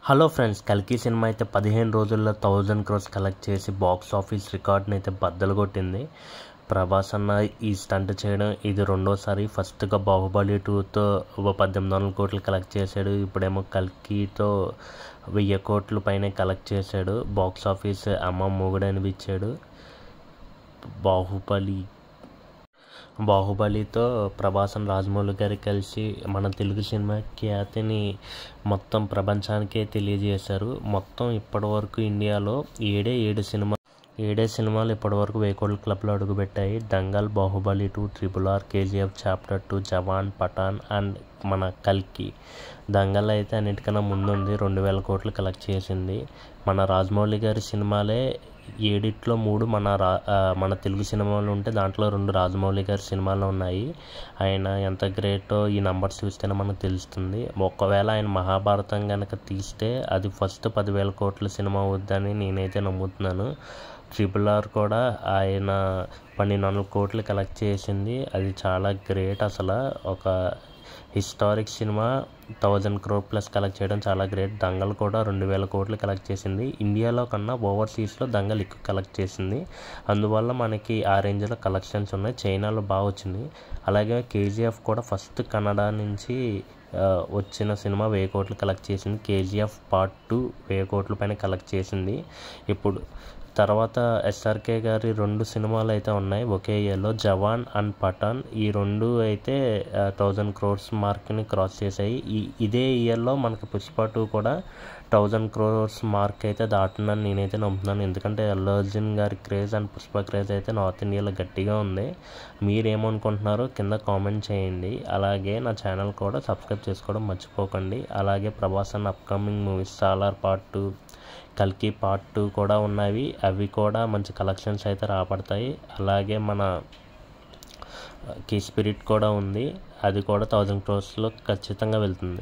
Hello friends, కల్కి cinema అయితే 15 రోజుల్లో 1000 crores కలెక్ట్ చేసి బాక్స్ ఆఫీస్ రికార్డ్ని అయితే బద్దలు కొట్టింది. ప్రభాస్ అన్న ఈ స్టంట్ చేయడం ఇది రెండోసారి. ఫస్ట్గా బాహుబలి 2తో 1800 కోట్లు కలెక్ట్ చేశాడు. ఇప్పుడేమో కల్కితో 1000 కోట్లు పైన కలెక్ట్ చేశాడు. బాక్స్ ఆఫీస్ అమ్మ మొగుడు అనిపించాడు. బాహుబలితో ప్రభాస్ రాజమౌళి గారు కలిసి మన తెలుగు సినిమా ఖ్యాతిని మొత్తం ప్రపంచానికే తెలియజేశారు. మొత్తం ఇప్పటివరకు ఇండియాలో ఏడే సినిమాలు ఇప్పటివరకు 1000 కోట్ల క్లబ్లో అడుగుపెట్టాయి. Dangal, Baahubali 2, RRR, KGF Chapter 2, Jawan, Pathaan and మన కల్కి. దంగల్ అయితే అన్నిటికన్నా ముందుంది, 2000 కోట్లు కలెక్ట్ చేసింది. మన రాజమౌళి గారి సినిమాలే 7 మన తెలుగు సినిమాలు ఉంటే దాంట్లో 2 రాజమౌళి గారి సినిమాలు ఉన్నాయి. ఆయన ఎంత గ్రేటో ఈ నంబర్స్ చూస్తేనే మనకు తెలుస్తుంది. ఒకవేళ ఆయన మహాభారతం కనుక తీస్తే అది ఫస్ట్ 10,000 కోట్ల సినిమా అవుద్దని నేనైతే నమ్ముతున్నాను. RRR కూడా ఆయన 1200 కోట్లు కలెక్ట్ చేసింది. అది చాలా గ్రేట్. అసలు ఒక historic cinema 1000 crore plus collect చేయడం చాలా గ్రేట్. దంగల్ కూడా 2000 కోట్లు కలెక్ట్ చేసింది. ఇండియాలో కన్నా ఓవర్సీస్లో దంగల్ ఎక్కువ కలెక్ట్ చేసింది. అందువల్ల మనకి ఆ రేంజ్లో కలెక్షన్స్ ఉన్నాయి. చైనాలో బాగా వచ్చింది. అలాగే KGF కూడా ఫస్ట్ కన్నడ నుంచి వచ్చిన సినిమా 1000 కోట్లు కలెక్ట్ చేసింది. KGF Part 2 1000 కోట్ల పైన కలెక్ట్ చేసింది. ఇప్పుడు తర్వాత SRK గారి 2 సినిమాలు అయితే ఉన్నాయి ఒకే ఇయర్లో, జవాన్ అండ్ పఠాన్. ఈ 2 అయితే 1000 crores మార్క్ని క్రాస్ చేశాయి. ఇదే ఇయర్లో మనకి పుష్ప 2 కూడా 1000 crores మార్క్ అయితే దాటునని నేనైతే నమ్ముతున్నాను. ఎందుకంటే అల్లు అర్జున్ గారి క్రేజ్ అండ్ పుష్ప క్రేజ్ అయితే నార్త్ ఇండియాలో గట్టిగా ఉంది. మీరేమనుకుంటున్నారో కింద కామెంట్ చేయండి. అలాగే నా ఛానల్ కూడా సబ్స్క్రైబ్ చేసుకోవడం మర్చిపోకండి. అలాగే ప్రభాస్ అన్న అప్కమింగ్ మూవీస్ సాలార్ Part 2, కల్కి Part 2 కూడా ఉన్నవి. అవి కూడా మంచి కలెక్షన్స్ అయితే రాబడతాయి. అలాగే మన కి స్పిరిట్ కూడా ఉంది. అది కూడా 1000 crores ఖచ్చితంగా వెళ్తుంది.